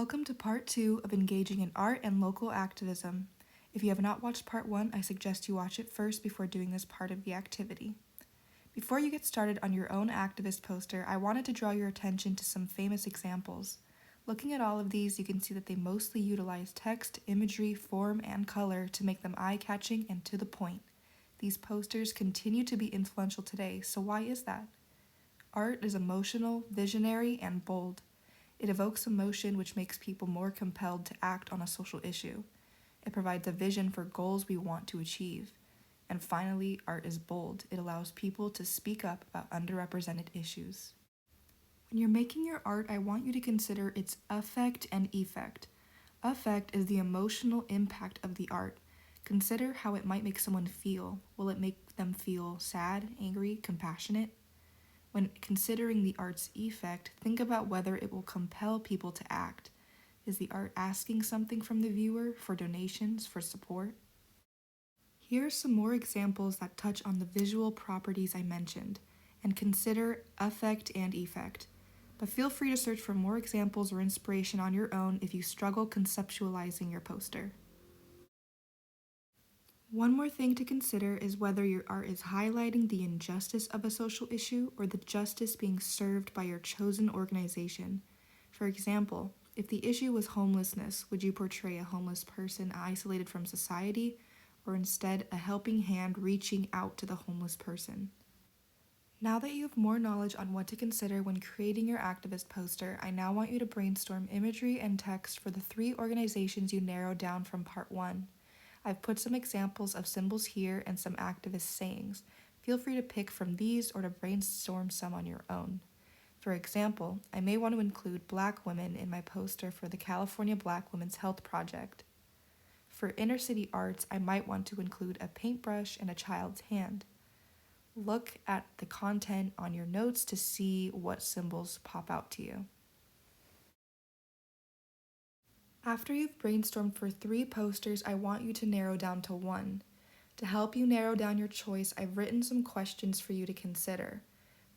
Welcome to part 2 of engaging in art and local activism. If you have not watched part 1, I suggest you watch it first before doing this part of the activity. Before you get started on your own activist poster, I wanted to draw your attention to some famous examples. Looking at all of these, you can see that they mostly utilize text, imagery, form, and color to make them eye-catching and to the point. These posters continue to be influential today, so why is that? Art is emotional, visionary, and bold. It evokes emotion, which makes people more compelled to act on a social issue. It provides a vision for goals we want to achieve. And finally, art is bold. It allows people to speak up about underrepresented issues. When you're making your art, I want you to consider its affect and effect. Affect is the emotional impact of the art. Consider how it might make someone feel. Will it make them feel sad, angry, compassionate? When considering the art's effect, think about whether it will compel people to act. Is the art asking something from the viewer, for donations, for support? Here are some more examples that touch on the visual properties I mentioned, and consider affect and effect. But feel free to search for more examples or inspiration on your own if you struggle conceptualizing your poster. One more thing to consider is whether your art is highlighting the injustice of a social issue or the justice being served by your chosen organization. For example, if the issue was homelessness, would you portray a homeless person isolated from society, or instead a helping hand reaching out to the homeless person? Now that you have more knowledge on what to consider when creating your activist poster, I now want you to brainstorm imagery and text for the 3 organizations you narrowed down from part 1. I've put some examples of symbols here and some activist sayings. Feel free to pick from these or to brainstorm some on your own. For example, I may want to include Black women in my poster for the California Black Women's Health Project. For inner city arts, I might want to include a paintbrush and a child's hand. Look at the content on your notes to see what symbols pop out to you. After you've brainstormed for 3 posters, I want you to narrow down to 1. To help you narrow down your choice, I've written some questions for you to consider.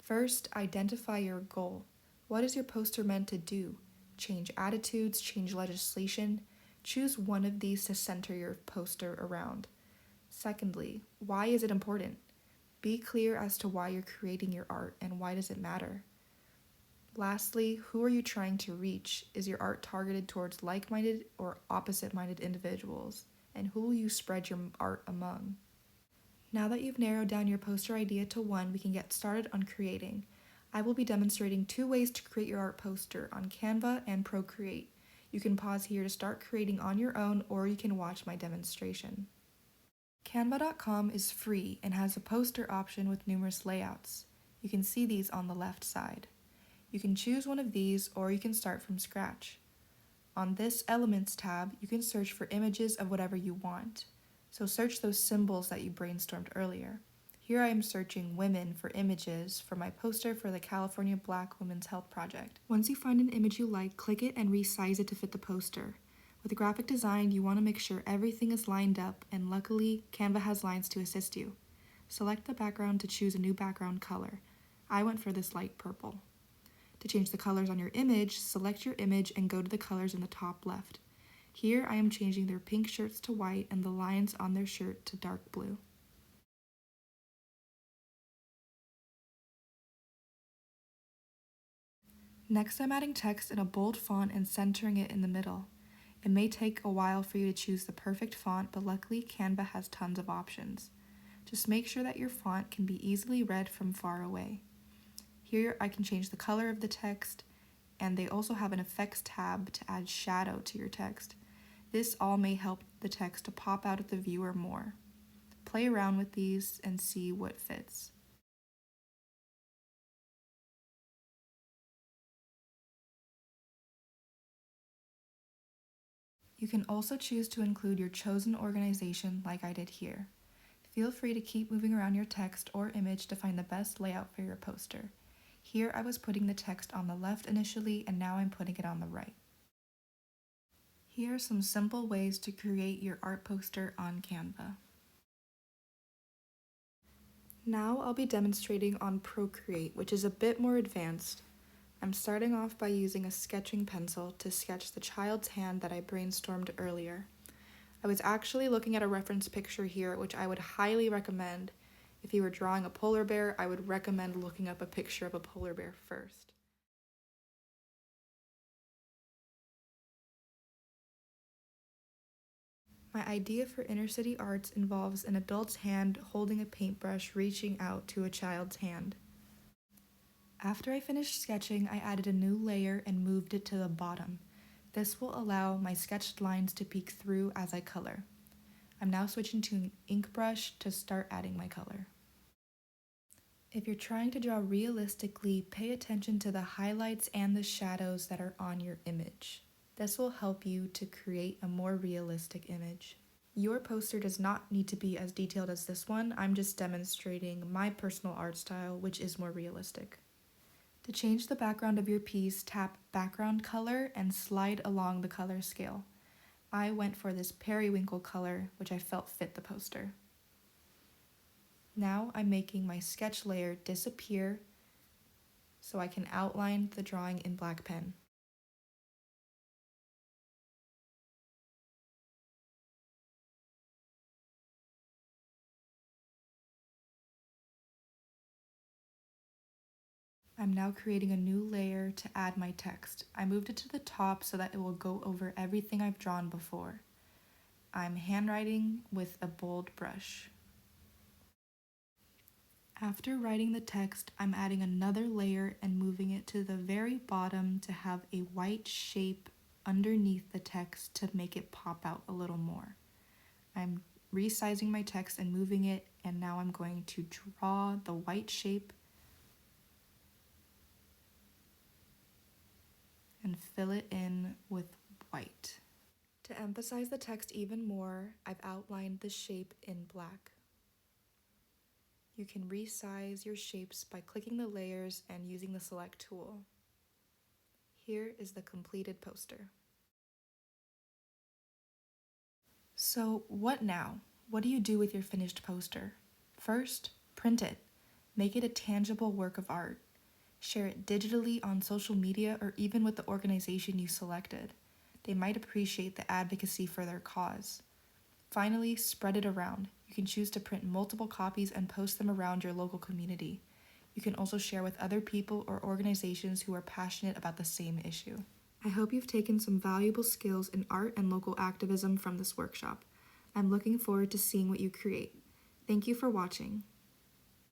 First, identify your goal. What is your poster meant to do? Change attitudes, change legislation? Choose one of these to center your poster around. Secondly, why is it important? Be clear as to why you're creating your art and why does it matter. Lastly, who are you trying to reach? Is your art targeted towards like-minded or opposite-minded individuals? And who will you spread your art among? Now that you've narrowed down your poster idea to 1, we can get started on creating. I will be demonstrating 2 ways to create your art poster on Canva and Procreate. You can pause here to start creating on your own, or you can watch my demonstration. Canva.com is free and has a poster option with numerous layouts. You can see these on the left side. You can choose one of these, or you can start from scratch. On this Elements tab, you can search for images of whatever you want. So search those symbols that you brainstormed earlier. Here I am searching women for images for my poster for the California Black Women's Health Project. Once you find an image you like, click it and resize it to fit the poster. With graphic design, you want to make sure everything is lined up, and luckily, Canva has lines to assist you. Select the background to choose a new background color. I went for this light purple. To change the colors on your image, select your image and go to the colors in the top left. Here I am changing their pink shirts to white and the lines on their shirt to dark blue. Next, I'm adding text in a bold font and centering it in the middle. It may take a while for you to choose the perfect font, but luckily Canva has tons of options. Just make sure that your font can be easily read from far away. Here I can change the color of the text, and they also have an effects tab to add shadow to your text. This all may help the text to pop out at the viewer more. Play around with these and see what fits. You can also choose to include your chosen organization like I did here. Feel free to keep moving around your text or image to find the best layout for your poster. Here I was putting the text on the left initially, and now I'm putting it on the right. Here are some simple ways to create your art poster on Canva. Now I'll be demonstrating on Procreate, which is a bit more advanced. I'm starting off by using a sketching pencil to sketch the child's hand that I brainstormed earlier. I was actually looking at a reference picture here, which I would highly recommend. If you were drawing a polar bear, I would recommend looking up a picture of a polar bear first. My idea for inner city arts involves an adult's hand holding a paintbrush reaching out to a child's hand. After I finished sketching, I added a new layer and moved it to the bottom. This will allow my sketched lines to peek through as I color. I'm now switching to an ink brush to start adding my color. If you're trying to draw realistically, pay attention to the highlights and the shadows that are on your image. This will help you to create a more realistic image. Your poster does not need to be as detailed as this one. I'm just demonstrating my personal art style, which is more realistic. To change the background of your piece, tap Background Color and slide along the color scale. I went for this periwinkle color, which I felt fit the poster. Now I'm making my sketch layer disappear so I can outline the drawing in black pen. I'm now creating a new layer to add my text. I moved it to the top so that it will go over everything I've drawn before. I'm handwriting with a bold brush. After writing the text, I'm adding another layer and moving it to the very bottom to have a white shape underneath the text to make it pop out a little more. I'm resizing my text and moving it, and now I'm going to draw the white shape and fill it in with white. To emphasize the text even more, I've outlined the shape in black. You can resize your shapes by clicking the layers and using the select tool. Here is the completed poster. So what now? What do you do with your finished poster? First, print it. Make it a tangible work of art. Share it digitally on social media or even with the organization you selected. They might appreciate the advocacy for their cause. Finally, spread it around. You can choose to print multiple copies and post them around your local community. You can also share with other people or organizations who are passionate about the same issue. I hope you've taken some valuable skills in art and local activism from this workshop. I'm looking forward to seeing what you create. Thank you for watching.